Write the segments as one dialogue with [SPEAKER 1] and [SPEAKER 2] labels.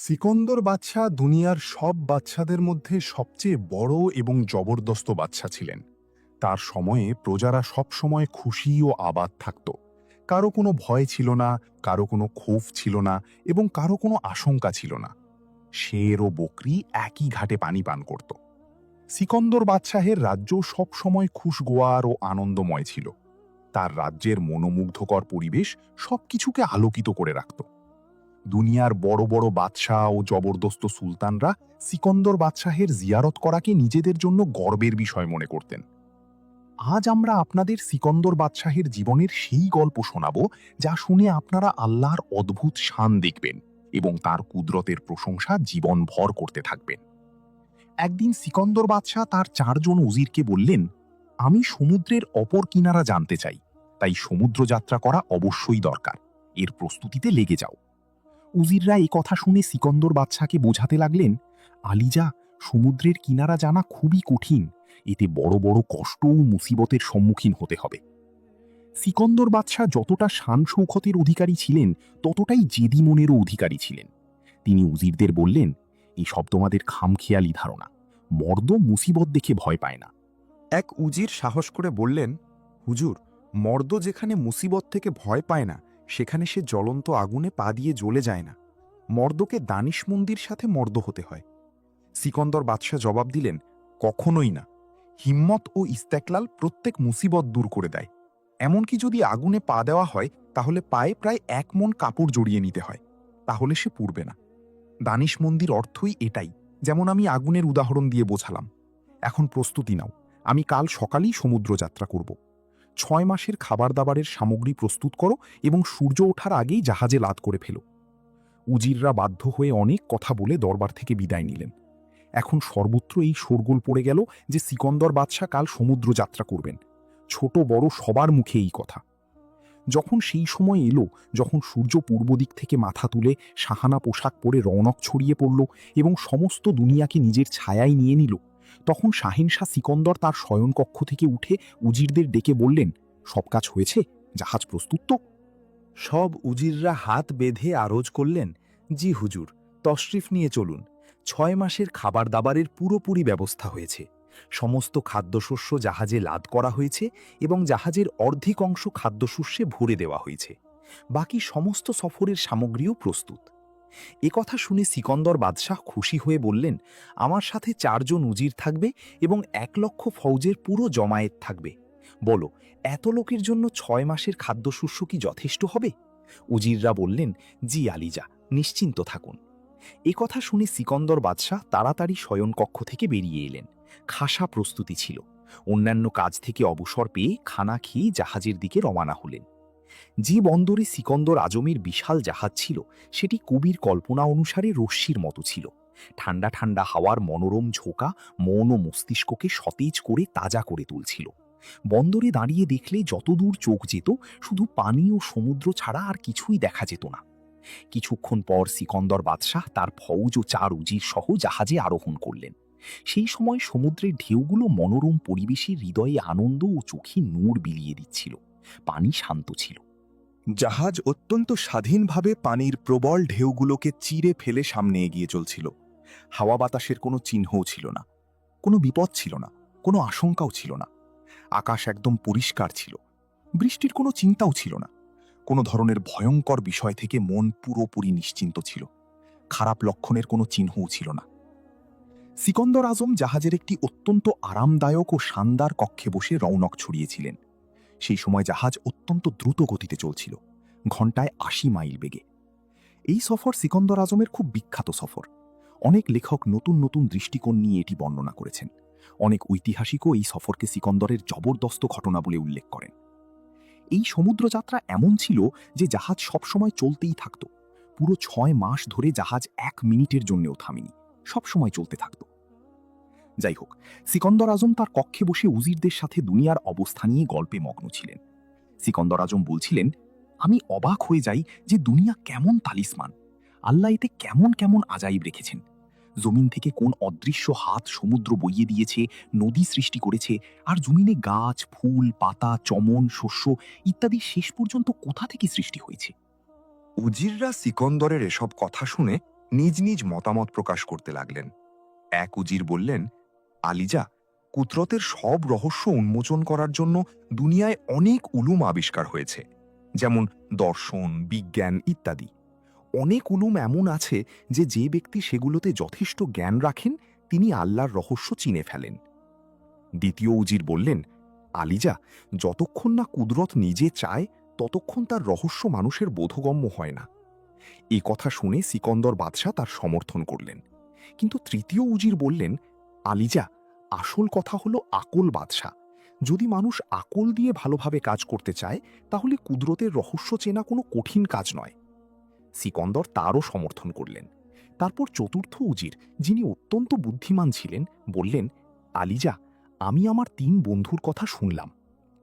[SPEAKER 1] সিকন্দর বাদশাহ দুনিয়ার সব বাদশাদের মধ্যে সবচেয়ে বড় এবং জবরদস্ত বাদশাহ ছিলেন। তার সময়ে প্রজারা সব সময় খুশি ও আবাদ থাকত। কারো কোনো ভয় ছিল না, কারো কোনো ক্ষোভ ছিল না এবং কারো কোনো আশঙ্কা ছিল না। শের ও বকরি একই ঘাটে পানি পান করত। সিকন্দর বাদশাহের রাজ্য সব সময় খুশগোয়ার ও আনন্দময় ছিল। তার রাজ্যের মনোমুগ্ধকর পরিবেশ সবকিছুকে আলোকিত করে রাখত। দুনিয়ার বড় বড় বাদশাহ ও জবরদস্ত সুলতানরা সিকন্দর বাদশাহের জিয়ারত করাকে নিজেদের জন্য গর্বের বিষয় মনে করতেন। আজ আমরা আপনাদের সিকন্দর বাদশাহের জীবনের সেই গল্প শোনাব যা শুনে আপনারা আল্লাহর অদ্ভুত শান দেখবেন এবং তার কুদরতের প্রশংসা জীবনভর করতে থাকবেন। একদিন সিকন্দর বাদশাহ তার 4 জন উজিরকে বললেন, আমি সমুদ্রের অপর কিনারা জানতে চাই, তাই সমুদ্র যাত্রা করা অবশ্যই দরকার। এর প্রস্তুতিতে লেগে যাও। উজিররা এই কথা শুনে সিকন্দর বাদশাকে বোঝাতে লাগলেন, আলিজা, সমুদ্রের কিনারা জানা খুবই কঠিন। এতে বড় বড় কষ্ট ও মুসিবতের সম্মুখীন হতে হবে। সিকন্দর বাদশাহ যতটা শান শৌকতের অধিকারী ছিলেন, ততটাই জেদি মনেরও অধিকারী ছিলেন। তিনি উজিরদের বললেন, এসব তোমাদের খামখেয়ালি ধারণা। মর্দ মুসিবত দেখে ভয় পায় না।
[SPEAKER 2] এক উজির সাহস করে বললেন, হুজুর, মর্দ যেখানে মুসিবত থেকে ভয় পায় না, সেখানে সে জ্বলন্ত আগুনে পা দিয়ে জ্বলে যায় না। মর্দকে দানিশমন্দির সাথে মর্দ হতে হয়। সিকন্দর বাদশাহ জবাব দিলেন, কখনোই না। হিম্মত ও ইস্তেকলাল প্রত্যেক মুসিবত দূর করে দেয়। এমনকি যদি আগুনে পা দেওয়া হয়, তাহলে পায়ে প্রায় 1 মণ কাপড় জড়িয়ে নিতে হয়, তাহলে সে পুড়বে না। দানিশমন্দির অর্থই এটাই, যেমন আমি আগুনের উদাহরণ দিয়ে বোঝালাম। এখন প্রস্তুতি নাও, আমি কাল সকালেই সমুদ্র যাত্রা করব। 6 মাসের খাবার দাবারের সামগ্রী প্রস্তুত করো এবং সূর্য ওঠার আগেই জাহাজে লাদ করে ফেলো। উজিররা বাধ্য হয়ে অনেক কথা বলে দরবার থেকে বিদায় নিলেন। এখন সর্বত্র এই শোরগোল পড়ে গেল যে সিকন্দর বাদশাহ কাল সমুদ্র যাত্রা করবেন। ছোট বড় সবার মুখে এই কথা। যখন সেই সময় এলো, যখন সূর্য পূর্ব দিক থেকে মাথা তুলে সাহানা পোশাক পরে রৌনক ছড়িয়ে পড়ল এবং সমস্ত দুনিয়াকে নিজের ছায়ায় নিয়ে নিল, তখন শাহেনশাহ সিকন্দর তার শয়নকক্ষ থেকে উঠে উজিরদের ডেকে বললেন, সব কাজ হয়েছে? জাহাজ প্রস্তুত তো?
[SPEAKER 3] সব উজিররা হাত বেঁধে আরজ করলেন, জি হুজুর, তশরিফ নিয়ে চলুন। 6 মাসের খাবার দাবারের পুরোপুরি ব্যবস্থা হয়েছে। সমস্ত খাদ্যশস্য জাহাজে লাদ করা হয়েছে এবং জাহাজের অর্ধেক অংশ খাদ্যশস্যে ভরে দেওয়া হয়েছে। বাকি সমস্ত সফরের সামগ্রীও প্রস্তুত। কথা শুনে সিকন্দর বাদশাহ খুশি হয়ে বললেন, আমার সাথে 4 জন উজির থাকবে এবং 1 লক্ষ ফৌজের পুরো জমায়েত থাকবে। বলো, এত লোকের জন্য 6 মাসের খাদ্যশস্য কি যথেষ্ট হবে? উজিররা বললেন, জি আলিজা, নিশ্চিন্ত থাকুন। কথা শুনে সিকন্দর বাদশাহ তাড়াতাড়ি শয়নকক্ষ থেকে বেরিয়ে এলেন। খাসা প্রস্তুতি ছিল। অন্যান্য কাজ থেকে অবসর পেয়ে খানা খেয়ে জাহাজের দিকে রওনা হলেন। যে বন্দরে সিকন্দর আজমের বিশাল জাহাজ ছিল, সেটি কবির কল্পনা অনুসারে রশ্মির মতো ছিল। ঠান্ডা ঠান্ডা হাওয়ার মনোরম ঝোঁকা মন ও মস্তিষ্ককে সতেজ করে তাজা করে তুলছিল। বন্দরে দাঁড়িয়ে দেখলে যতদূর চোখ যেত, শুধু পানি ও সমুদ্র ছাড়া আর কিছুই দেখা যেত না। কিছুক্ষণ পর সিকন্দর বাদশাহ তার ফৌজ ও 4 উজির সহ জাহাজে আরোহণ করলেন। সেই সময় সমুদ্রের ঢেউগুলো মনোরম পরিবেশে হৃদয়ে আনন্দ ও চোখে নূর বিলিয়ে দিচ্ছিল। পানি শান্ত ছিল।
[SPEAKER 4] জাহাজ অত্যন্ত স্বাধীনভাবে পানির প্রবল ঢেউগুলোকে চিরে ফেলে সামনে এগিয়ে চলছিল। হাওয়া বাতাসের কোনো চিহ্নও ছিল না, কোনো বিপদ ছিল না, কোনো আশঙ্কাও ছিল না। আকাশ একদম পরিষ্কার ছিল, বৃষ্টির কোনো চিন্তাও ছিল না। কোনো ধরনের ভয়ঙ্কর বিষয় থেকে মন পুরোপুরি নিশ্চিন্ত ছিল। খারাপ লক্ষণের কোনো চিহ্নও ছিল না। সিকন্দর আজম জাহাজের একটি অত্যন্ত আরামদায়ক ও শানদার কক্ষে বসে রৌনক ছড়িয়েছিলেন। সেই সময় জাহাজ অত্যন্ত দ্রুত গতিতে চলছিল, ঘন্টায় 80 মাইল বেগে। এই সফর সিকন্দর আজমের খুব বিখ্যাত সফর। অনেক লেখক নতুন নতুন দৃষ্টিকোণ নিয়ে এটি বর্ণনা করেছেন। অনেক ঐতিহাসিকও এই সফরকে সিকন্দরের জবরদস্ত ঘটনা বলে উল্লেখ করেন। এই সমুদ্রযাত্রা এমন ছিল যে জাহাজ সবসময় চলতেই থাকত। পুরো 6 মাস ধরে জাহাজ 1 মিনিটের জন্যও থামেনি, সবসময় চলতে থাকত। যাই হোক, সিকন্দর আজম তার কক্ষে বসে উজিরদের সাথে দুনিয়ার অবস্থা নিয়ে গল্পে মগ্ন ছিলেন। সিকন্দর আজম বলছিলেন, আমি অবাক হয়ে যাই যে দুনিয়া কেমন তালিসমান। আল্লাহ এতে কেমন কেমন আজাইব রেখেছেন। জমিন থেকে কোন অদৃশ্য হাত সমুদ্র বইয়ে দিয়েছে, নদী সৃষ্টি করেছে, আর জমিনে গাছ, ফুল, পাতা, চমন, শস্য ইত্যাদি শেষ পর্যন্ত কোথা থেকে সৃষ্টি হয়েছে।
[SPEAKER 2] উজিররা সিকন্দরের এসব কথা শুনে নিজ নিজ মতামত প্রকাশ করতে লাগলেন। এক উজির বললেন, আলিজা, কুদরতের সব রহস্য উন্মোচন করার জন্য দুনিয়ায় অনেক উলুম আবিষ্কার হয়েছে, যেমন দর্শন, বিজ্ঞান ইত্যাদি। অনেক উলুম এমন আছে যে ব্যক্তি সেগুলোতে যথেষ্ট জ্ঞান রাখেন তিনি আল্লাহর রহস্য চিনে ফেলেন। দ্বিতীয় উজির বললেন, আলিজা, যতক্ষণ না কুদরত নিজে চায় ততক্ষণ তার রহস্য মানুষের বোধগম্য হয় না। এ কথা শুনে সিকন্দর বাদশাহ তার সমর্থন করলেন। কিন্তু তৃতীয় উজির বললেন, আলিজা, আসল কথা হলো আকল বাদশাহ। যদি মানুষ আকল দিয়ে ভালোভাবে কাজ করতে চায় তাহলে কুদরতের রহস্য চেনা কোনো কঠিন কাজ নয়। সিকন্দর তারও সমর্থন করলেন। তারপর চতুর্থ উজির, যিনি অত্যন্ত বুদ্ধিমান ছিলেন, বললেন, আলিজা, আমি আমার 3 বন্ধুর কথা শুনলাম।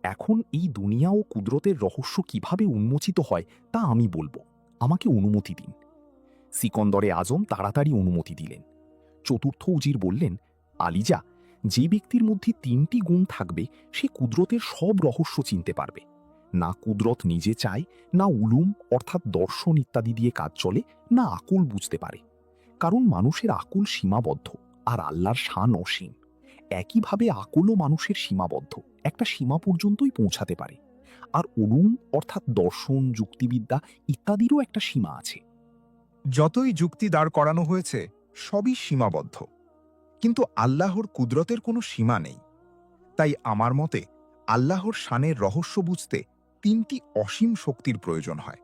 [SPEAKER 2] এখন এই দুনিয়া ও কুদরতের রহস্য কিভাবে উন্মোচিত হয় তা আমি বলবো। আমাকে অনুমতি দিন। সিকন্দরে আজম তাড়াতাড়ি অনুমতি দিলেন। চতুর্থ উজির বললেন, আলিজা, যে ব্যক্তির মধ্যে 3টি গুণ থাকবে সে কুদরতের সব রহস্য চিনতে পারবে। না কুদরত নিজে চায়, না উলুম অর্থাৎ দর্শন ইত্যাদি দিয়ে কাজ চলে, না আকল বুঝতে পারে। কারণ মানুষের আকল সীমাবদ্ধ আর আল্লাহর শান অসীম। একইভাবে আকলও মানুষের সীমাবদ্ধ, একটা সীমা পর্যন্তই পৌঁছাতে পারে। আর উলুম অর্থাৎ দর্শন, যুক্তিবিদ্যা ইত্যাদিরও একটা সীমা আছে।
[SPEAKER 5] যতই যুক্তি দাঁড় করানো হয়েছে সবই সীমাবদ্ধ, কিন্তু আল্লাহর কুদরতের কোনো সীমা নেই। তাই আমার মতে আল্লাহর শানের রহস্য বুঝতে 3টি অসীম শক্তির প্রয়োজন হয়।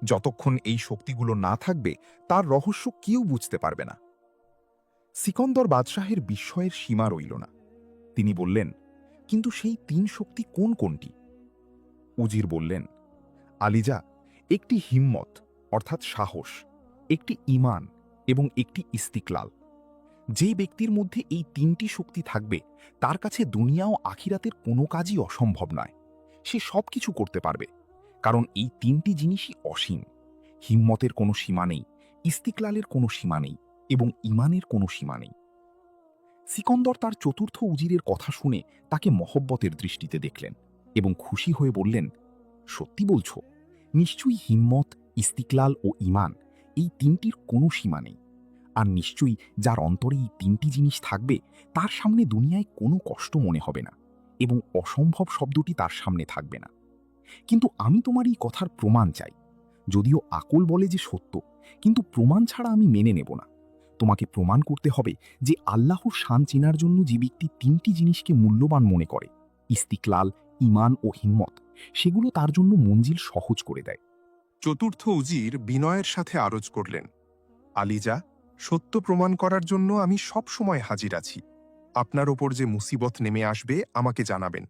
[SPEAKER 5] যতক্ষণ এই শক্তিগুলো না থাকবে তার রহস্য কেউ বুঝতে পারবে না।
[SPEAKER 2] সিকন্দর বাদশাহের বিস্ময়ের সীমা রইল না। তিনি বললেন, কিন্তু সেই 3 শক্তি কোন কোনটি? উজির বললেন, আলিজা, একটি হিম্মত অর্থাৎ সাহস, একটি ঈমান এবং একটি ইস্তিকলাল। যে ব্যক্তির মধ্যে এই 3টি শক্তি থাকবে তার কাছে দুনিয়া ও আখিরাতের কোনো কাজই অসম্ভব নয়। সে সবকিছু করতে পারবে, কারণ এই 3টি জিনিসই অসীম। হিম্মতের কোনো সীমা নেই, ইস্তিকলালের কোনো সীমা নেই এবং ঈমানের কোনো সীমা নেই। সিকন্দর তার চতুর্থ উজিরের কথা শুনে তাকে মহব্বতের দৃষ্টিতে দেখলেন এবং খুশি হয়ে বললেন, সত্যি বলছ? নিশ্চয়ই হিম্মত, ইস্তিকলাল ও ঈমান এই 3টির কোনো সীমা নেই। আর নিশ্চয়ই যার অন্তরে এই 3টি জিনিস থাকবে তার সামনে দুনিয়ায় কোনো কষ্ট মনে হবে না এবং অসম্ভব শব্দটি তার সামনে থাকবে না। কিন্তু আমি তোমার এই কথার প্রমাণ চাই। যদিও আকল বলে যে সত্য, কিন্তু প্রমাণ ছাড়া আমি মেনে নেব না। তোমাকে প্রমাণ করতে হবে যে আল্লাহর শান চেনার জন্য যে ব্যক্তি 3টি জিনিসকে মূল্যবান মনে করে, ইস্তিকলাল, ঈমান ও হিম্মত, সেগুলো তার জন্য মঞ্জিল সহজ করে দেয়।
[SPEAKER 1] চতুর্থ উজির বিনয়ের সাথে আরজ করলেন, আলিজা, সত্য প্রমাণ করার জন্য আমি সব সময় হাজির আছি। আপনার ওপর যে মুসিবত নেমে আসবে আমাকে জানাবেন।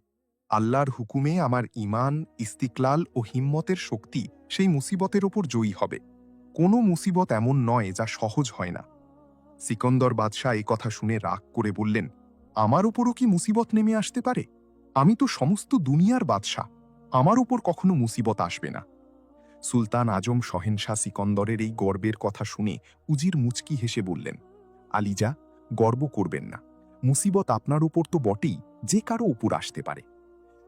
[SPEAKER 1] আল্লাহর হুকুমে আমার ঈমান, ইস্তিকলাল ও হিম্মতের শক্তি সেই মুসিবতের ওপর জয়ী হবে। কোনো মুসিবত এমন নয় যা সহজ হয় না। সিকন্দর বাদশাহ এই কথা শুনে রাগ করে বললেন, আমার উপরও কি মুসিবত নেমে আসতে পারে? আমি তো সমস্ত দুনিয়ার বাদশাহ, আমার উপর কখনো মুসিবত আসবে না। সুলতান আজম শহেনশাহ সিকন্দরের এই গর্বের কথা শুনে উজির মুচকি হেসে বললেন, আলিজা, গর্ব করবেন না। মুসিবত আপনার উপর তো বটেই, যে কারো উপর আসতে পারে।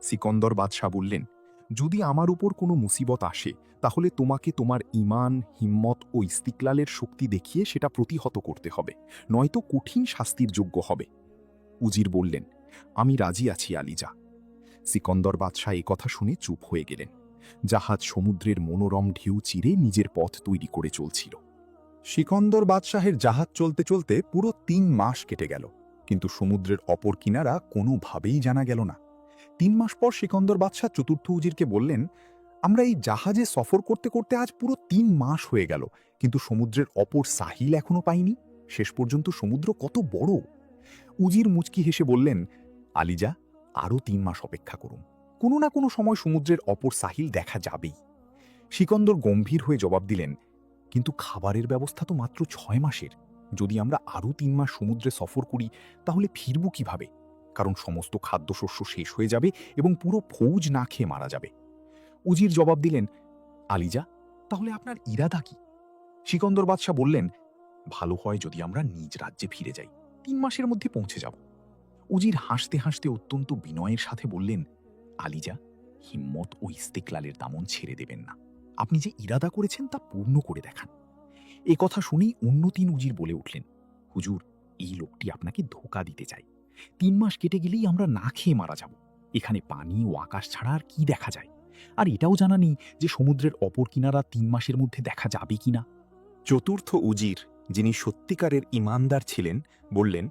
[SPEAKER 1] সিকন্দর বাদশাহ বললেন, যদি আমার উপর কোনো মুসিবত আসে তাহলে তোমাকে তোমার ঈমান, হিম্মত ও ইস্তিকলালের শক্তি দেখিয়ে সেটা প্রতিহত করতে হবে, নয়তো কঠিন শাস্তির যোগ্য হবে। উজির বললেন, আমি রাজি আছি আলিজা। সিকন্দর বাদশাহ এই কথা শুনে চুপ হয়ে গেলেন। জাহাজ সমুদ্রের মনোরম ঢেউ চিরে নিজের পথ তৈরি করে চলছিল।
[SPEAKER 4] সিকন্দর বাদশাহের জাহাজ চলতে চলতে পুরো 3 মাস কেটে গেল, কিন্তু সমুদ্রের অপর কিনারা কোনোভাবেই জানা গেল না। 3 মাস পর সিকন্দর বাদশাহ চতুর্থ উজিরকে বললেন, আমরা এই জাহাজে সফর করতে করতে আজ পুরো 3 মাস হয়ে গেল, কিন্তু সমুদ্রের অপর সাহিল এখনো পাইনি। শেষ পর্যন্ত সমুদ্র কত বড়! উজির মুচকি হেসে বললেন, আলিজা, আরও 3 মাস অপেক্ষা করুন। কোনো না কোনো সময় সমুদ্রের অপর সাহিল দেখা যাবেই। সিকন্দর গম্ভীর হয়ে জবাব দিলেন, কিন্তু খাবারের ব্যবস্থা তো মাত্র 6 মাসের। যদি আমরা আরও 3 মাস সমুদ্রে সফর করি তাহলে ফিরব কিভাবে? কারণ সমস্ত খাদ্যশস্য শেষ হয়ে যাবে এবং পুরো ফৌজ না খেয়ে মারা যাবে। উজির জবাব দিলেন, আলিজা, তাহলে আপনার ইরাদা কি? সিকন্দর বাদশাহ বললেন, ভালো হয় যদি আমরা নিজ রাজ্যে ফিরে যাই, 3 মাসের মধ্যে পৌঁছে যাব। উজির হাসতে হাসতে অত্যন্ত বিনয়ের সাথে বললেন, আলিজা, হিম্মত ও ইস্তেকলালের দামন ছেড়ে দেবেন না। আপনি যে ইরাদা করেছেন তা পূর্ণ করে দেখান।
[SPEAKER 3] এ কথা শুনেই অন্য ৩ উজির বলে উঠলেন, হুজুর, এই লোকটি আপনাকে ধোঁকা দিতে চায়। ৩ মাস কেটে গেলেই আমরা না খেয়ে মারা যাব। এখানে পানি ও আকাশ ছাড়া আর কি দেখা যায়? আর এটাও জানা নেই যে সমুদ্রের অপর কিনারা ৩ মাসের মধ্যে দেখা যাবে কিনা।
[SPEAKER 2] চতুর্থ উজির, যিনি সত্যিকারের ঈমানদার ছিলেন, বললেন,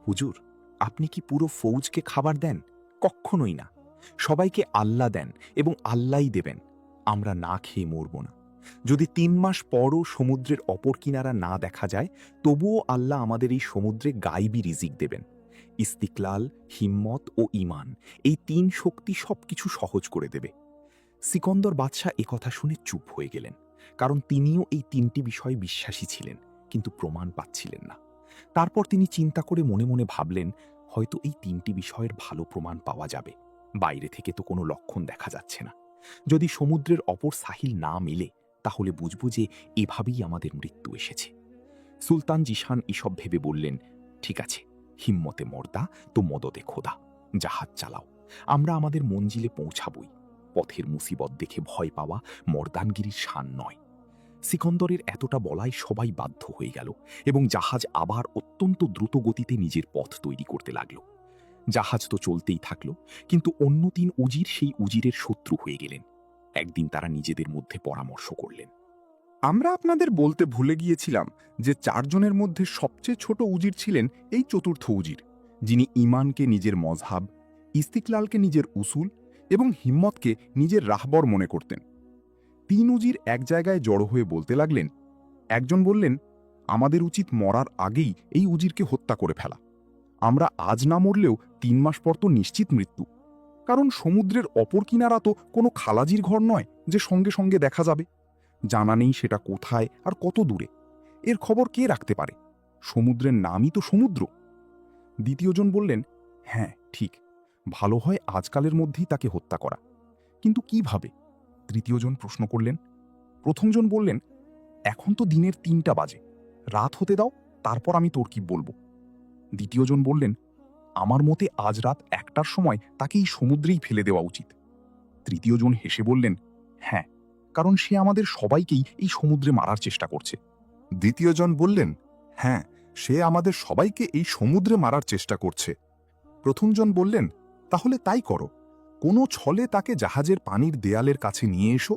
[SPEAKER 2] হুজুর, আপনি কি পুরো ফৌজকে খাবার দেন? কক্ষণই না। সবাইকে আল্লাহ দেন এবং আল্লাহই দেবেন। আমরা না খেয়ে মরব না। যদি ৩ মাস পরও সমুদ্রের অপর কিনারা না দেখা যায়, তবুও আল্লাহ আমাদের এই সমুদ্রে গাইবি রিজিক দেবেন। ইস্তিকলাল, হিম্মত ও ঈমান, এই ৩ শক্তি সবকিছু সহজ করে দেবে। সিকন্দর বাদশাহ একথা শুনে চুপ হয়ে গেলেন, কারণ তিনিও এই ৩টি বিষয়ে বিশ্বাসী ছিলেন, কিন্তু প্রমাণ পাচ্ছিলেন না। তারপর তিনি চিন্তা করে মনে মনে ভাবলেন, হয়তো এই ৩টি বিষয়ের ভালো প্রমাণ পাওয়া যাবে। বাইরে থেকে তো কোনো লক্ষণ দেখা যাচ্ছে না। যদি সমুদ্রের অপর সাহিল না মেলে, তাহলে বুঝব যে এভাবেই আমাদের মৃত্যু এসেছে। সুলতান জিশান এসব ভেবে বললেন, ঠিক আছে, হিম্মতে মর্দা তো মদদে খোদা। জাহাজ চালাও, আমরা আমাদের মঞ্জিলে পৌঁছাবই। পথের মুসিবত দেখে ভয় পাওয়া মর্দানগিরির শান নয়। সিকন্দরের এতটা বলায় সবাই বাধ্য হয়ে গেল এবং জাহাজ আবার অত্যন্ত দ্রুত গতিতে নিজের পথ তৈরি করতে লাগল। জাহাজ তো চলতেই থাকল, কিন্তু অন্য ৩ উজির সেই উজিরের শত্রু হয়ে গেলেন। একদিন তারা নিজেদের মধ্যে পরামর্শ করলেন,
[SPEAKER 1] আমরা আপনাদের বলতে ভুলে গিয়েছিলাম যে ৪ জনের মধ্যে সবচেয়ে ছোট উজির ছিলেন এই চতুর্থ উজির, যিনি ঈমানকে নিজের মজহাব, ইস্তিকলালকে নিজের উসুল এবং হিম্মতকে নিজের রাহবর মনে করতেন। ৩ উজির এক জায়গায় জড়ো হয়ে বলতে লাগলেন। একজন বললেন, আমাদের উচিত মরার আগেই এই উজিরকে হত্যা করে ফেলা। আমরা আজ না মরলেও ৩ মাস পর তো নিশ্চিত মৃত্যু, কারণ সমুদ্রের অপর কিনারা তো কোনো খালাজির ঘর নয় যে সঙ্গে সঙ্গে দেখা যাবে। জানা নেই সেটা কোথায় আর কত দূরে। এর খবর কে রাখতে পারে? সমুদ্রের নামই তো সমুদ্র। দ্বিতীয়জন বললেন, হ্যাঁ ঠিক, ভালো হয় আজকালের মধ্যেই তাকে হত্যা করা, কিন্তু কিভাবে? তৃতীয়জন প্রশ্ন করলেন। প্রথমজন বললেন, এখন তো দিনের ৩টা বাজে, রাত হতে দাও, তারপর আমি তরকিব বলবো। দ্বিতীয়জন বললেন, আমার মতে আজ রাত ১টার সময় তাকে এই সমুদ্রেই ফেলে দেওয়া উচিত। তৃতীয়জন হেসে বললেন, হ্যাঁ, কারণ সে আমাদের সবাইকেই এই সমুদ্রে মারার চেষ্টা করছে। দ্বিতীয়জন বললেন, হ্যাঁ, সে আমাদের সবাইকে এই সমুদ্রে মারার চেষ্টা করছে। প্রথমজন বললেন, তাহলে তাই করো, কোনো ছলে তাকে জাহাজের পানির দেয়ালের কাছে নিয়ে এসো,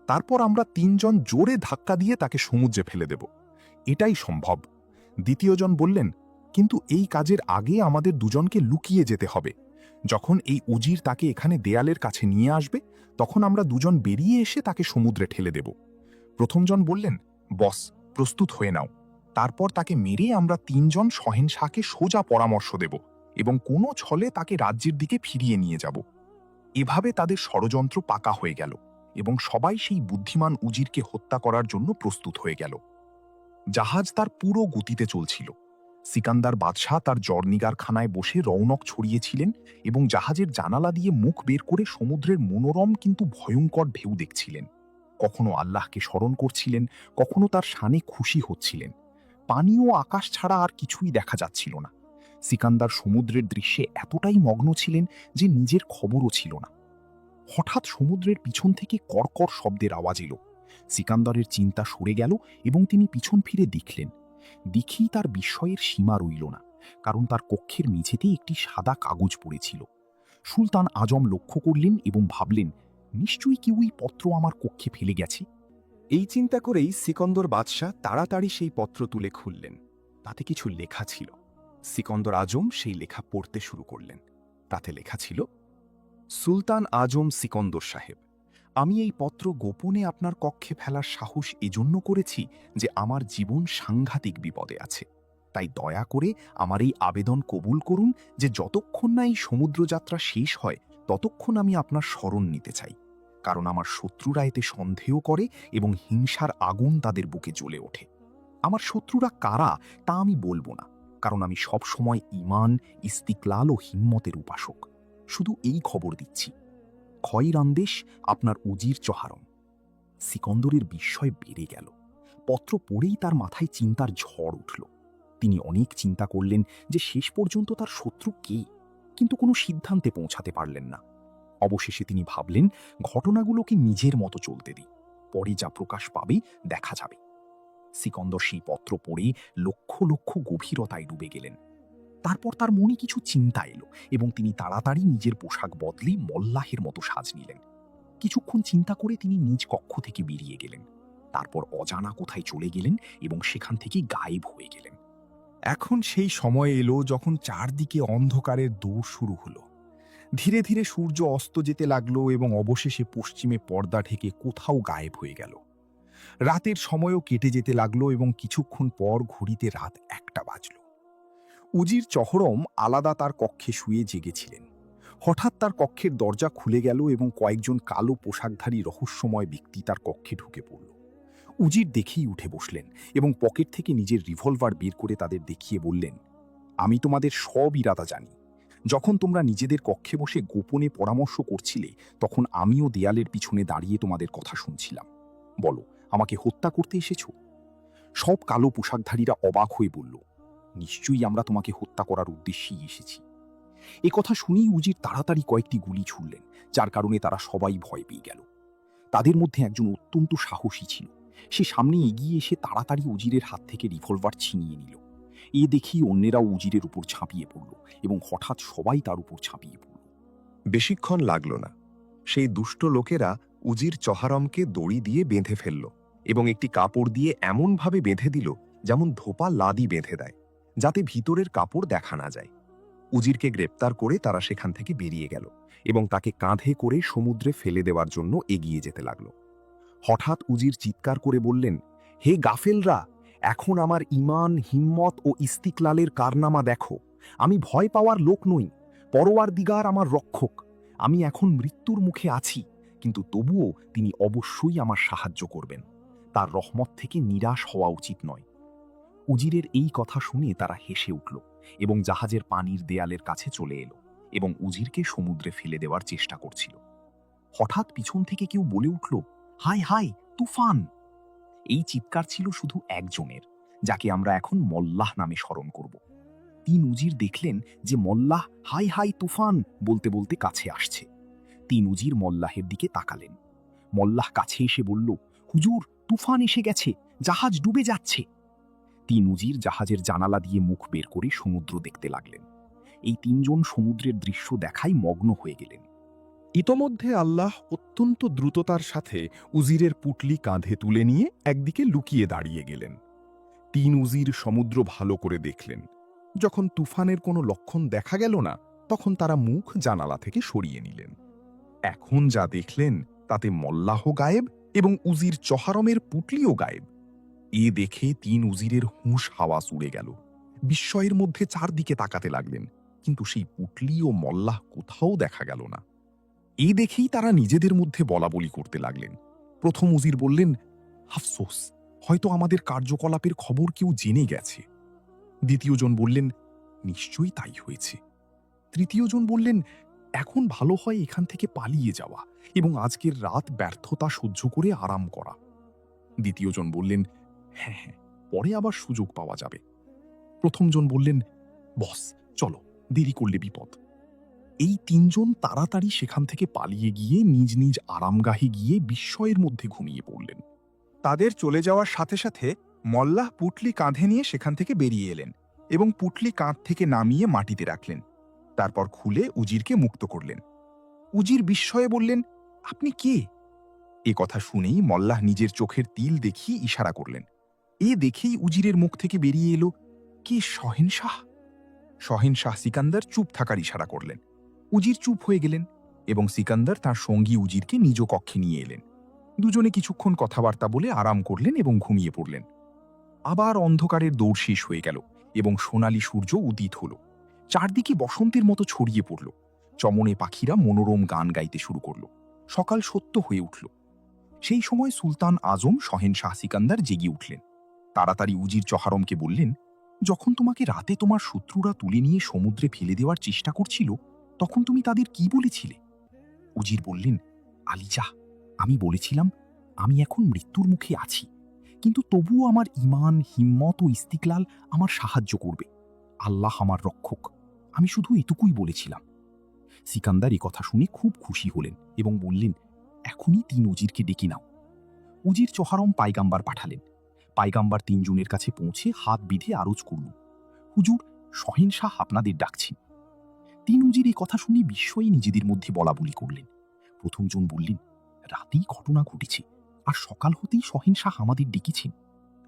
[SPEAKER 1] তারপর আমরা ৩ জন জোরে ধাক্কা দিয়ে তাকে সমুদ্রে ফেলে দেব। এটাই সম্ভব। দ্বিতীয়জন বললেন, কিন্তু এই কাজের আগে আমাদের দুজনকে লুকিয়ে যেতে হবে। যখন এই উজির তাকে এখানে দেয়ালের কাছে নিয়ে আসবে, তখন আমরা দুজন বেরিয়ে এসে তাকে সমুদ্রে ঠেলে দেব। প্রথমজন বললেন, বস, প্রস্তুত হয়ে নাও, তারপর তাকে মেরে আমরা ৩ জন শহেনশাহকে সোজা পরামর্শ দেব এবং কোনো ছলে তাকে রাজ্যের দিকে ফিরিয়ে নিয়ে যাব। এভাবে তাদের ষড়যন্ত্র পাকা হয়ে গেল এবং সবাই সেই বুদ্ধিমান উজিরকে হত্যা করার জন্য প্রস্তুত হয়ে গেল। জাহাজ তার পুরো গতিতে চলছিল। সিকান্দার বাদশাহ তার জর্নিগারখানায় বসে রৌনক ছড়িয়েছিলেন এবং জাহাজের জানালা দিয়ে মুখ বের করে সমুদ্রের মনোরম কিন্তু ভয়ঙ্কর ঢেউ দেখছিলেন। কখনো আল্লাহকে স্মরণ করছিলেন, কখনো তার শানে খুশি হচ্ছিলেন। পানি ও আকাশ ছাড়া আর কিছুই দেখা যাচ্ছিল না। সিকান্দার সমুদ্রের দৃশ্যে এতটাই মগ্ন ছিলেন যে নিজের খবরও ছিল না। হঠাৎ সমুদ্রের পিছন থেকে কড়কড় শব্দের আওয়াজ এলো। সিকান্দারের চিন্তা সরে গেল এবং তিনি পিছন ফিরে দেখলেন। দেখেই তার বিস্ময়ের সীমা রইল না, কারণ তার কক্ষের মেঝেতে একটি সাদা কাগজ পড়েছিল। সুলতান আজম লক্ষ্য করলেন এবং ভাবলেন, নিশ্চয়ই কেউ এই পত্র আমার কক্ষে ফেলে গেছে।
[SPEAKER 2] এই চিন্তা করেই সিকন্দর বাদশাহ তাড়াতাড়ি সেই পত্র তুলে খুললেন। তাতে কিছু লেখা ছিল। সিকন্দর আজম সেই লেখা পড়তে শুরু করলেন। তাতে লেখা ছিল, সুলতান আজম সিকন্দর সাহেব, আমি এই পত্র গোপনে আপনার কক্ষে ফেলার সাহস এজন্য করেছি যে আমার জীবন সাংঘাতিক বিপদে আছে। তাই দয়া করে আমার এই আবেদন কবুল করুন যে যতক্ষণ না এই সমুদ্রযাত্রা শেষ হয় ততক্ষণ আমি আপনার শরণ নিতে চাই, কারণ আমার শত্রুরা এতে সন্দেহ করে এবং হিংসার আগুন তাদের বুকে জ্বলে ওঠে। আমার শত্রুরা কারা তা আমি বলবো না, কারণ আমি সব সময় ঈমান, ইস্তিকলাল ও হিম্মতের উপাসক। শুধু এই খবর দিচ্ছি, খয়রান্দেশ আপনার উজির চহারম। সিকন্দরের বিস্ময় বেড়ে গেল। পত্র পড়েই তার মাথায় চিন্তার ঝড় উঠল। তিনি অনেক চিন্তা করলেন যে শেষ পর্যন্ত তার শত্রু কে, কিন্তু কোনো সিদ্ধান্তে পৌঁছাতে পারলেন না। অবশেষে তিনি ভাবলেন, ঘটনাগুলোকে নিজের মতো চলতে দিই, পরে যা প্রকাশ পাবে দেখা যাবে।
[SPEAKER 3] সিকন্দর সেই পত্র পড়ে লক্ষ লক্ষ গভীরতায় ডুবে গেলেন। তারপর তার মনে কিছু চিন্তা এলো এবং তিনি তাড়াতাড়ি নিজের পোশাক বদলে মল্লাহের মতো সাজ নিলেন। কিছুক্ষণ চিন্তা করে তিনি নিজ কক্ষ থেকে বেরিয়ে গেলেন। তারপর অজানা কোথায় চলে গেলেন এবং সেখান থেকে গায়েব হয়ে গেলেন।
[SPEAKER 5] এখন সেই সময় এলো যখন চারদিকে অন্ধকারের দৌড় শুরু হলো। ধীরে ধীরে সূর্য অস্ত যেতে লাগলো এবং অবশেষে পশ্চিমে পর্দা ঢেকে কোথাও গায়েব হয়ে গেল। রাতের সময়ও কেটে যেতে লাগলো এবং কিছুক্ষণ পর ঘড়িতে রাত 1টা বাজল। উজির চহরম আলাদা তার কক্ষে শুয়ে জেগেছিলেন। হঠাৎ তার কক্ষের দরজা খুলে গেল এবং কয়েকজন কালো পোশাকধারী রহস্যময় ব্যক্তি তার কক্ষে ঢুকে পড়ল। উজির দেখেই উঠে বসলেন এবং পকেট থেকে নিজের রিভলভার বের করে তাদের দেখিয়ে বললেন, আমি তোমাদের সব ইরাদা জানি। যখন তোমরা নিজেদের কক্ষে বসে গোপনে পরামর্শ করছিলে, তখন আমিও দেয়ালের পিছনে দাঁড়িয়ে তোমাদের কথা শুনছিলাম। বলো, আমাকে হত্যা করতে এসেছো? সব কালো পোশাকধারীরা অবাক হয়ে বলল, নিশ্চয়ই আমরা তোমাকে হত্যা করার উদ্দেশ্যেই এসেছি। এ কথা শুনেই উজির তাড়াতাড়ি কয়েকটি গুলি ছুড়লেন, যার কারণে তারা সবাই ভয় পেয়ে গেল। তাদের মধ্যে একজন অত্যন্ত সাহসী ছিল। সে সামনে এগিয়ে এসে তাড়াতাড়ি উজিরের হাত থেকে রিভলভার ছিনিয়ে নিল। এ দেখি অন্যেরাও উজিরের উপর ঝাঁপিয়ে পড়ল এবং হঠাৎ সবাই তার উপর ঝাঁপিয়ে পড়ল।
[SPEAKER 6] বেশিক্ষণ লাগল না, সেই দুষ্ট লোকেরা উজির চহারমকে দড়ি দিয়ে বেঁধে ফেলল এবং একটি কাপড় দিয়ে এমনভাবে বেঁধে দিল যেমন ধোপা লাদি বেঁধে দেয়, যাতে ভিতরের কাপড় দেখা না যায়। উজিরকে গ্রেপ্তার করে তারা সেখান থেকে বেরিয়ে গেল এবং তাকে কাঁধে করে সমুদ্রে ফেলে দেওয়ার জন্য এগিয়ে যেতে লাগল।
[SPEAKER 3] হঠাৎ উজির চিৎকার করে বললেন, হে গাফেলরা, এখন আমার ঈমান, হিম্মত ও ইস্তিকলালের কারনামা দেখো। আমি ভয় পাওয়ার লোক নই। পরওয়ারদিগার আমার রক্ষক। আমি এখন মৃত্যুর মুখে আছি, কিন্তু তবুও তিনি অবশ্যই আমার সাহায্য করবেন। তার রহমত থেকে নিরাশ হওয়া উচিত নয়। উজিরের এই কথা শুনে তারা হেসে উঠল এবং জাহাজের পানির দেয়ালের কাছে চলে এলো এবং উজিরকে সমুদ্রে ফেলে দেওয়ার চেষ্টা করছিল। হঠাৎ পিছন থেকে কেউ বলে উঠল, হাই হাই, তুফান! এই চিৎকার ছিল শুধু একজনের, যাকে আমরা এখন মল্লাহ নামে স্মরণ করব। তিন উজির দেখলেন যে মল্লাহ হাই হাই তুফান বলতে বলতে কাছে আসছে। তিন উজির মল্লাহের দিকে তাকালেন। মল্লাহ কাছে এসে বলল, হুজুর, তুফান এসে গেছে, জাহাজ ডুবে যাচ্ছে। তিন উজির জাহাজের জানালা দিয়ে মুখ বের করে সমুদ্র দেখতে লাগলেন। এই তিনজন সমুদ্রের দৃশ্য দেখায় মগ্ন হয়ে গেলেন।
[SPEAKER 1] ইতোমধ্যে আল্লাহ অত্যন্ত দ্রুততার সাথে উজিরের পুটলি কাঁধে তুলে নিয়ে একদিকে লুকিয়ে দাঁড়িয়ে গেলেন। তিন উজির সমুদ্র ভালো করে দেখলেন। যখন তুফানের কোনো লক্ষণ দেখা গেল না, তখন তারা মুখ জানালা থেকে সরিয়ে নিলেন। এখন যা দেখলেন তাতে মল্লাহ গায়েব এবং উজির চহারমের পুটলিও গায়েব। এ দেখে তিন উজিরের হুঁশ হাওয়াস উড়ে গেল। বিস্ময়ের মধ্যে চারদিকে তাকাতে লাগলেন, কিন্তু সেই পুটলি ও মল্লাহ কোথাও দেখা গেল না। এই দেখেই তারা নিজেদের মধ্যে বলাবলি করতে লাগলেন। প্রথম উজির বললেন, আফসোস, হয়তো আমাদের কার্যকলাপের খবর কেউ জেনে গেছে। দ্বিতীয়জন বললেন, নিশ্চয়ই তাই হয়েছে। তৃতীয়জন বললেন, এখন ভালো হয় এখান থেকে পালিয়ে যাওয়া এবং আজকের রাত ব্যর্থতা সহ্য করে আরাম করা। দ্বিতীয়জন বললেন, হ্যাঁ হ্যাঁ, পরে আবার সুযোগ পাওয়া যাবে। প্রথমজন বললেন, বস, চলো, দেরি করলে বিপদ। এই তিনজন তাড়াতাড়ি সেখান থেকে পালিয়ে গিয়ে নিজ নিজ আরামগাহে গিয়ে বিস্ময়ের মধ্যে ঘুমিয়ে পড়লেন।
[SPEAKER 5] তাদের চলে যাওয়ার সাথে সাথে মল্লাহ পুটলি কাঁধে নিয়ে সেখান থেকে বেরিয়ে এলেন এবং পুটলি কাঁধ থেকে নামিয়ে মাটিতে রাখলেন। তারপর খুলে উজিরকে মুক্ত করলেন। উজির বিস্ময়ে বললেন, আপনি কে? এ কথা শুনেই মল্লাহ নিজের চোখের তিল দেখিয়ে ইশারা করলেন। এ দেখেই উজিরের মুখ থেকে বেরিয়ে এলো, কে সহেনশাহ? সহেনশাহ সিকান্দার চুপ থাকার ইশারা করলেন। উজির চুপ হয়ে গেলেন এবং সিকান্দার তার সঙ্গী উজিরকে নিজ কক্ষে নিয়ে এলেন। দুজনে কিছুক্ষণ কথাবার্তা বলে আরাম করলেন এবং ঘুমিয়ে পড়লেন। আবার অন্ধকারের দৌড় শেষ হয়ে গেল এবং সোনালি সূর্য উদিত হল। চারদিকে বসন্তের মতো ছড়িয়ে পড়ল। চমনে পাখিরা মনোরম গান গাইতে শুরু করল। সকাল সত্য হয়ে উঠল। সেই সময় সুলতান আজম সহেনশাহ সিকান্দার জেগে উঠলেন। তাড়াতাড়ি উজির চহারমকে বললেন, যখন তোমাকে রাতে তোমার শত্রুরা তুলে নিয়ে সমুদ্রে ফেলে দেওয়ার চেষ্টা করছিল, তখন তুমি তাদের কি বলেছিলে? উজির বললেন, আলিজা, আমি বলেছিলাম আমি এখন মৃত্যুর মুখে আছি, কিন্তু তবুও আমার ঈমান, হিম্মত ও ইস্তিকলাল আমার সাহায্য করবে। আল্লাহ আমার রক্ষক। আমি শুধু এটুকুই বলেছিলাম। সিকান্দার এই কথা শুনে খুব খুশি হলেন এবং বললেন, এখনই তিন উজিরকে ডেকে নাও। উজির চহারম পায়গাম্বার পাঠালেন।
[SPEAKER 3] পায়গাম্বার তিনজনের কাছে পৌঁছে হাত বিধে আরজ করল, হুজুর, সহিংসাহ আপনাদের ডাকছেন। তিন উজির এই কথা শুনে বিস্ময়ে নিজেদের মধ্যে বলাবলি করলেন। প্রথমজন বললেন, রাতেই ঘটনা ঘটেছে, আর সকাল হতেই সহিংসাহ আমাদের ডেকেছেন।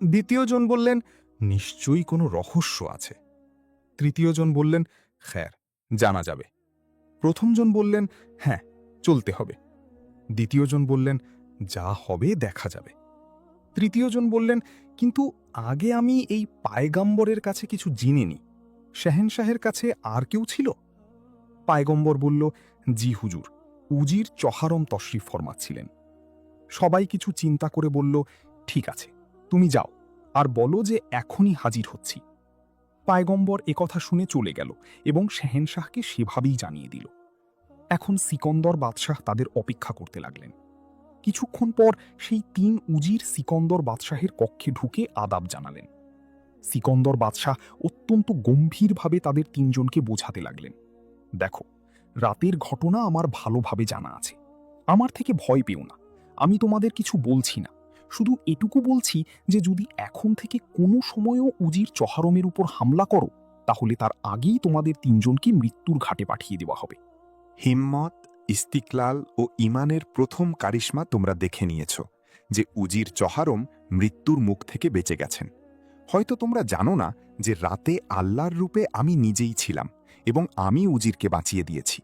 [SPEAKER 5] দ্বিতীয়জন বললেন, নিশ্চয়ই কোনো রহস্য আছে। তৃতীয়জন বললেন, খ্যার, জানা যাবে। প্রথমজন বললেন, হ্যাঁ, চলতে হবে। দ্বিতীয়জন বললেন, যা হবে দেখা যাবে। তৃতীয়জন বললেন, কিন্তু আগে আমি এই পায়গাম্বরের কাছে কিছু জিনিনি। শাহেনশাহের কাছে আর কেউ ছিল? পায়গম্বর বলল, জি হুজুর, উজির চহারম তশরিফ ফরমাচ্ছিলেন। সবাই কিছু চিন্তা করে বলল, ঠিক আছে, তুমি যাও আর বলো যে এখনই হাজির হচ্ছি। পায়গম্বর একথা শুনে চলে গেল এবং শাহেনশাহকে সেভাবেই জানিয়ে দিল। এখন সিকন্দর বাদশাহ তাদের অপেক্ষা করতে লাগলেন। কিছুক্ষণ পর সেই তিন উজির সিকন্দর বাদশাহের কক্ষে ঢুকে আদাব জানালেন। সিকন্দর বাদশাহ অত্যন্ত গম্ভীরভাবে তাদের তিনজনকে বোঝাতে লাগলেন, দেখো, রাতের ঘটনা আমার ভালোভাবে জানা আছে। আমার থেকে ভয় পেও না, আমি তোমাদের কিছু বলছি না। শুধু এটুকু বলছি যে যদি এখন থেকে কোনো সময়ও উজির চহারমের উপর হামলা করো, তাহলে তার আগেই তোমাদের তিনজনকে মৃত্যুর ঘাটে পাঠিয়ে দেওয়া হবে।
[SPEAKER 4] হিম্মত, ইস্তিকলাল ও ইমানের প্রথম কারিশমা তোমরা দেখে নিয়েছ, যে উজির চহারম মৃত্যুর মুখ থেকে বেঁচে গেছেন। হয়তো তোমরা জানো না যে রাতে আল্লাহর রূপে আমি নিজেই ছিলাম এবং আমি উজিরকে বাঁচিয়ে দিয়েছি।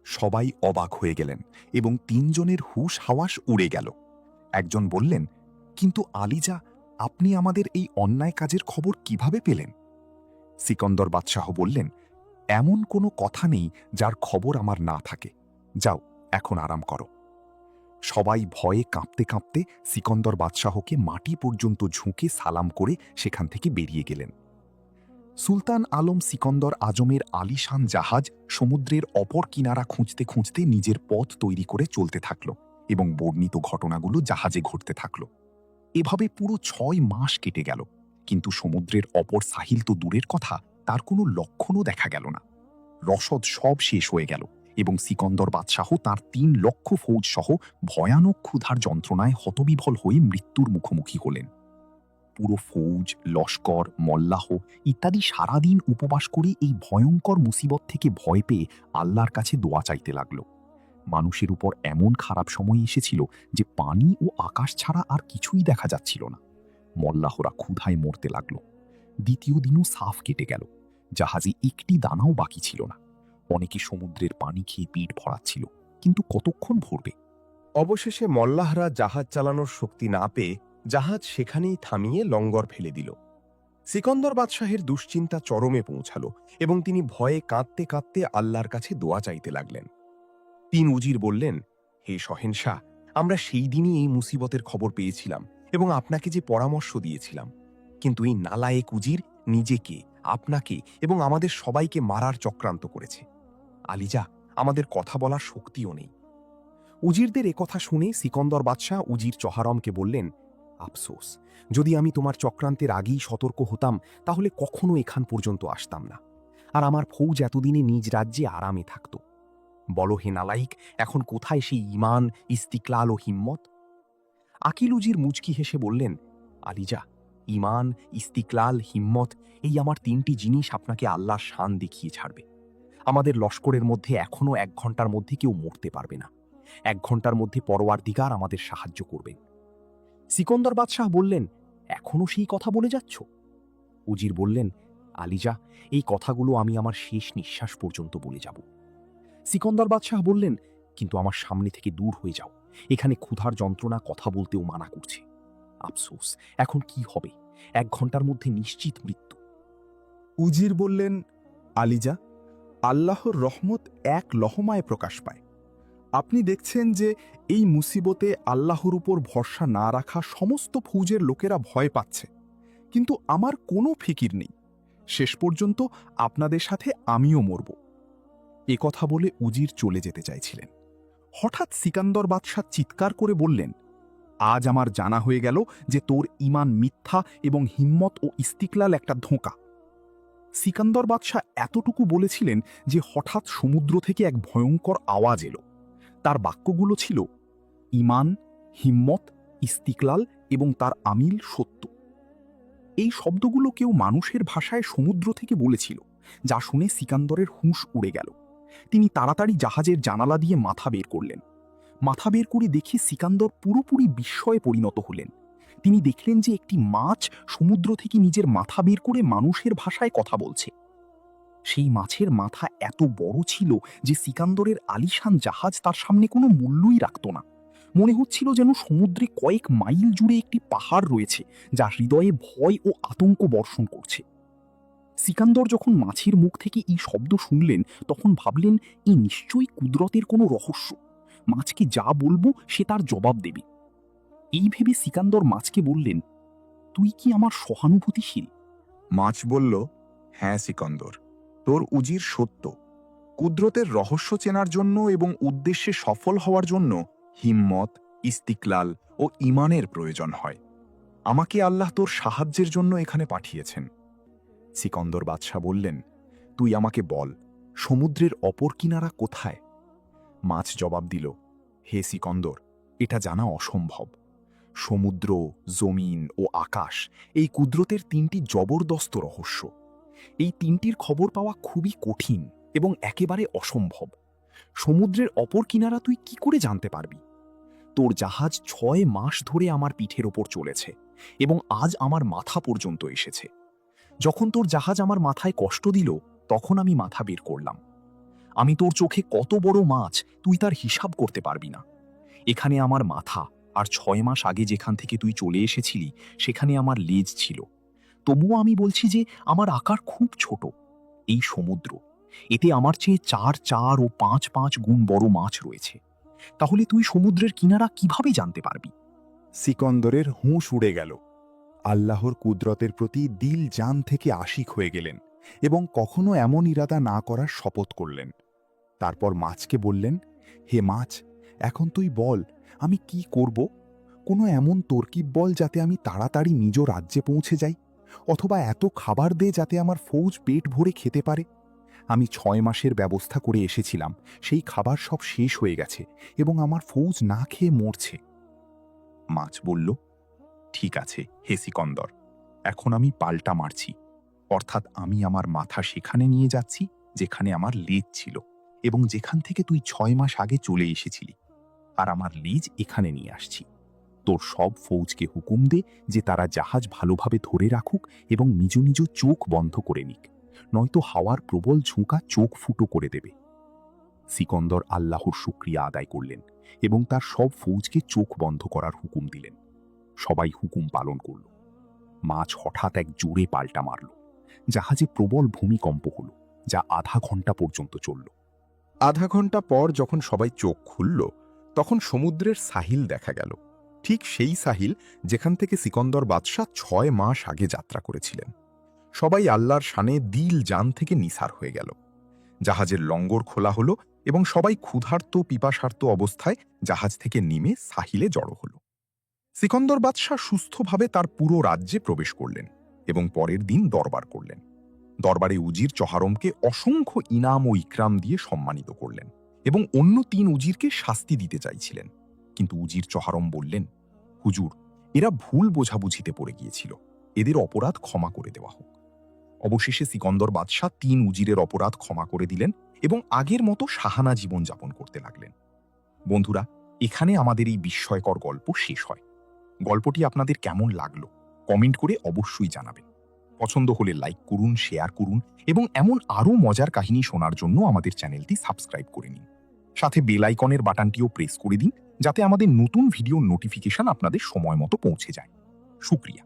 [SPEAKER 4] সবাই অবাক হয়ে গেলেন এবং তিনজনের হুশ হাওয়াস উড়ে গেল। একজন বললেন, কিন্তু আলিজা, আপনি আমাদের এই অন্যায় কাজের খবর কিভাবে পেলেন? সিকন্দর বাদশাহ বললেন, এমন কোনো কথা নেই যার খবর আমার না থাকে। যাও, এখন আরাম করো। সবাই ভয়ে কাঁপতে কাঁপতে সিকন্দর বাদশাহকে মাটি পর্যন্ত ঝুঁকে সালাম করে সেখান থেকে বেরিয়ে গেলেন। সুলতান আলম সিকন্দর আজমের আলিশান জাহাজ সমুদ্রের অপর কিনারা খুঁজতে খুঁজতে নিজের পথ তৈরি করে চলতে থাকল এবং বর্ণিত ঘটনাগুলো জাহাজে ঘটতে থাকল। এভাবে পুরো 6 মাস কেটে গেল, কিন্তু সমুদ্রের অপর সাহিল তো দূরের কথা, তার কোনো লক্ষণও দেখা গেল না। রসদ সব শেষ হয়ে গেল এবং সিকন্দর বাদশাহ তাঁর 3 লক্ষ ফৌজ সহ ভয়ানক ক্ষুধার যন্ত্রণায় হতবিভল হয়ে মৃত্যুর মুখোমুখি হলেন। পুরো ফৌজ, লস্কর, মল্লাহ ইত্যাদি সারাদিন উপবাস করে এই ভয়ঙ্কর মুসিবত থেকে ভয় পেয়ে আল্লাহর কাছে দোয়া চাইতে লাগল। মানুষের উপর এমন খারাপ সময় এসেছিল যে পানি ও আকাশ ছাড়া আর কিছুই দেখা যাচ্ছিল না। মল্লাহরা ক্ষুধায় মরতে লাগল। দ্বিতীয় দিনও সাফ কেটে গেল, জাহাজে একটি দানাও বাকি ছিল না। অনেকে সমুদ্রের পানি খেয়ে পেট ভরাচ্ছিল, কিন্তু কতক্ষণ ভরবে?
[SPEAKER 6] অবশেষে মল্লাহরা জাহাজ চালানোর শক্তি না পেয়ে জাহাজ সেখানেই থামিয়ে লঙ্গর ফেলে দিল। সিকন্দর বাদশাহের দুশ্চিন্তা চরমে পৌঁছালো এবং তিনি ভয়ে কাঁদতে কাঁদতে আল্লাহর কাছে দোয়া চাইতে লাগলেন। 3 উজির বললেন, হে শহেনশাহ, আমরা সেই দিনই এই মুসিবতের খবর পেয়েছিলাম এবং আপনাকে যে পরামর্শ দিয়েছিলাম, কিন্তু এই নালায়েক উজির নিজেকে, আপনাকে এবং আমাদের সবাইকে মারার চক্রান্ত করেছে। আলিজা, আমাদের কথা বলার শক্তিও নেই।
[SPEAKER 3] উজিরদের একথা শুনে সিকন্দর বাদশাহ উজির চহারমকে বললেন, আফসোস, যদি আমি তোমার চক্রান্তের আগেই সতর্ক হতাম তাহলে কখনো এখান পর্যন্ত আসতাম না, আর আমার ফৌজ এতদিনে নিজ রাজ্যে আরামে থাকত। বলো হে নালাইক, এখন কোথায় সেই ঈমান, ইস্তিকলাল ও হিম্মত? আকিল উজির মুচকি হেসে বললেন, আলিজা, ঈমান, ইস্তিকলাল, হিম্মত, এই আমার 3টি জিনিস আপনাকে আল্লাহর শান দেখিয়ে ছাড়বে। আমাদের লস্করের মধ্যে এখনো 1 ঘন্টার মধ্যে কেউ মরতে পারবে না। 1 ঘন্টার মধ্যে পরওয়ারদিগার আমাদের সাহায্য করবেন। সিকন্দর বাদশাহ বললেন, এখনো সেই কথা বলে যাচ্ছ? উজির বললেন, আলিজা, এই কথাগুলো আমি আমার শেষ নিঃশ্বাস পর্যন্ত বলে যাব। সিকন্দর বাদশাহ বললেন, কিন্তু আমার সামনে থেকে দূর হয়ে যাও, এখানে ক্ষুধার যন্ত্রণা কথা বলতেও মানা করছে। আফসোস, এখন কি হবে? 1 ঘন্টার মধ্যে নিশ্চিত মৃত্যু।
[SPEAKER 5] উজির বললেন, আলিজা, আল্লাহর রহমত এক লহমায় প্রকাশ পায়। আপনি দেখছেন যে এই মুসিবতে আল্লাহর উপর ভরসা না রাখা সমস্ত ফৌজের লোকেরা ভয় পাচ্ছে, কিন্তু আমার কোনো ফিকির নেই। শেষ পর্যন্ত আপনাদের সাথে আমিও মরব। এ কথা বলে উজির চলে যেতে চাইছিলেন। হঠাৎ সিকান্দর বাদশাহ চিৎকার করে বললেন, আজ আমার জানা হয়ে গেল যে তোর ঈমান মিথ্যা এবং হিম্মত ও ইস্তিকলাল একটা ধোঁকা। সিকান্দর বাদশাহ এতটুকু বলেছিলেন যে হঠাৎ সমুদ্র থেকে এক ভয়ঙ্কর আওয়াজ এলো। তার বাক্যগুলো ছিল, ঈমান, হিম্মত, ইস্তিকলাল এবং তার আমিল সত্য।
[SPEAKER 2] এই শব্দগুলো কেউ মানুষের ভাষায় সমুদ্র থেকে বলেছিল, যা শুনে সিকান্দরের হুঁশ উড়ে গেল। তিনি তাড়াতাড়ি জাহাজের জানালা দিয়ে মাথা বের করলেন। মাথা বের করে দেখে সিকান্দর পুরোপুরি বিস্ময়ে পরিণত হলেন। তিনি দেখলেন যে একটি মাছ সমুদ্র থেকে নিজের মাথা বের করে মানুষের ভাষায় কথা বলছে। সেই মাছের মাথা এত বড় ছিল যে সিকান্দরের আলিশান জাহাজ তার সামনে কোনো মূল্যই রাখত না। মনে হচ্ছিল যেন সমুদ্রে কয়েক মাইল জুড়ে একটি পাহাড় রয়েছে, যা হৃদয়ে ভয় ও আতঙ্ক বর্ষণ করছে। সিকান্দর যখন মাছের মুখ থেকে এই শব্দ শুনলেন, তখন ভাবলেন, এ নিশ্চয়ই কুদরতের কোনো রহস্য। মাছকে যা বলবো সে তার জবাব দেবে। এই ভেবে সিকান্দর মাছকে বললেন, তুই কি আমার সহানুভূতিশীল?
[SPEAKER 5] মাছ বলল, হ্যাঁ সিকন্দর, তোর উজির সত্য। কুদরতের রহস্য চেনার জন্য এবং উদ্দেশ্যে সফল হওয়ার জন্য হিম্মত, ইস্তিকলাল ও ইমানের প্রয়োজন হয়। আমাকে আল্লাহ তোর সাহায্যের জন্য এখানে পাঠিয়েছেন।
[SPEAKER 2] সিকন্দর বাদশাহ বললেন, তুই আমাকে বল, সমুদ্রের অপর কিনারা কোথায়? মাছ জবাব দিল, হে সিকন্দর, এটা জানা অসম্ভব। সমুদ্র, জমিন ও আকাশ এই কুদরতের তিনটি জবরদস্ত রহস্য। এই তিনটির খবর পাওয়া খুবই কঠিন এবং একেবারে অসম্ভব। সমুদ্রের অপর কিনারা তুই কি করে জানতে পারবি? তোর জাহাজ 6 মাস ধরে আমার পিঠের ওপর চলেছে এবং আজ আমার মাথা পর্যন্ত এসেছে। যখন তোর জাহাজ আমার মাথায় কষ্ট দিল, তখন আমি মাথা বের করলাম। আমি তোর চোখে কত বড় মাছ তুই তার হিসাব করতে পারবি না। এখানে আমার মাথা, আর 6 মাস আগে যেখান থেকে তুই চলে এসেছিলি সেখানে আমার লেজ ছিল। তবুও আমি বলছি যে আমার আকার খুব ছোট। এই সমুদ্র, এতে আমার চেয়ে 4 ও 5 গুণ বড় মাছ রয়েছে। তাহলে তুই সমুদ্রের কিনারা কিভাবে জানতে পারবি?
[SPEAKER 3] সিকন্দরের হুঁশ উড়ে গেল। আল্লাহর কুদরতের প্রতি দিল জান থেকে আশিক হয়ে গেলেন এবং কখনো এমন ইরাদা না করার শপথ করলেন। তারপর মাছকে বললেন, হে মাছ, এখন তুই বল, আমি কি করব? কোনো এমন তরকিব বল যাতে আমি তাড়াতাড়ি নিজ রাজ্যে পৌঁছে যাই, অথবা এত খাবার দে যাতে আমার ফৌজ পেট ভরে খেতে পারে। আমি 6 মাসের ব্যবস্থা করে এসেছিলাম, সেই খাবার সব শেষ হয়ে গেছে এবং আমার ফৌজ না খেয়ে মরছে।
[SPEAKER 1] মাছ বলল, ঠিক আছে হে সিকন্দর, এখন আমি পাল্টা মারছি। অর্থাৎ আমি আমার মাথা সেখানে নিয়ে যাচ্ছি যেখানে আমার লেজ ছিল এবং যেখান থেকে তুই 6 মাস আগে চলে এসেছিলি, আর আমার লেজ এখানে নিয়ে আসছি। তোর সব ফৌজকে হুকুম দে যে তারা জাহাজ ভালোভাবে ধরে রাখুক এবং নিজ নিজ চোখ বন্ধ করে নিক, নয়তো হাওয়ার প্রবল ঝোঁকা চোখ ফুটো করে দেবে। সিকন্দর আল্লাহর শুকরিয়া আদায় করলেন এবং তার সব ফৌজকে চোখ বন্ধ করার হুকুম দিলেন। সবাই হুকুম পালন করল। মাছ হঠাৎ এক জোরে পাল্টা মারল। জাহাজে প্রবল ভূমিকম্প হল, যা আধা ঘন্টা পর্যন্ত চলল।
[SPEAKER 5] আধা ঘন্টা পর যখন সবাই চোখ খুলল, তখন সমুদ্রের সাহিল দেখা গেল, ঠিক সেই সাহিল যেখান থেকে সিকন্দর বাদশাহ 6 মাস আগে যাত্রা করেছিলেন। সবাই আল্লাহর শানে দিল জান থেকে নিসার হয়ে গেল। জাহাজের লঙ্গর খোলা হলো এবং সবাই ক্ষুধার্ত পিপাসার্ত অবস্থায় জাহাজ থেকে নেমে সাহিলে জড়ো হল। সিকন্দর বাদশাহ সুস্থভাবে তার পুরো রাজ্যে প্রবেশ করলেন এবং পরের দিন দরবার করলেন। দরবারে উজির চহারমকে অসংখ্য ইনাম ও ইকরাম দিয়ে সম্মানিত করলেন এবং অন্য 3 উজিরকে শাস্তি দিতে চাইছিলেন। কিন্তু উজির চহারম বললেন, হুজুর, এরা ভুল বোঝাবুঝিতে পড়ে গিয়েছিল, এদের অপরাধ ক্ষমা করে দেওয়া হোক। অবশেষে সিকন্দর বাদশাহ 3 উজিরের অপরাধ ক্ষমা করে দিলেন এবং আগের মতো সাহানা জীবন যাপন করতে লাগলেন। বন্ধুরা, এখানে আমাদের এই বিস্ময়কর গল্প শেষ হয়। গল্পটি আপনাদের কেমন লাগলো কমেন্ট করে অবশ্যই জানাবেন। পছন্দ হলে লাইক করুন, শেয়ার করুন এবং এমন আরও মজার কাহিনী শোনার জন্য আমাদের চ্যানেলটি সাবস্ক্রাইব করে নিন। সাথে বেল আইকনের বাটনটিও প্রেস করে দিন যাতে আমাদের নতুন ভিডিও নোটিফিকেশন আপনাদের সময় মতো পৌঁছে যায়। শুকরিয়া।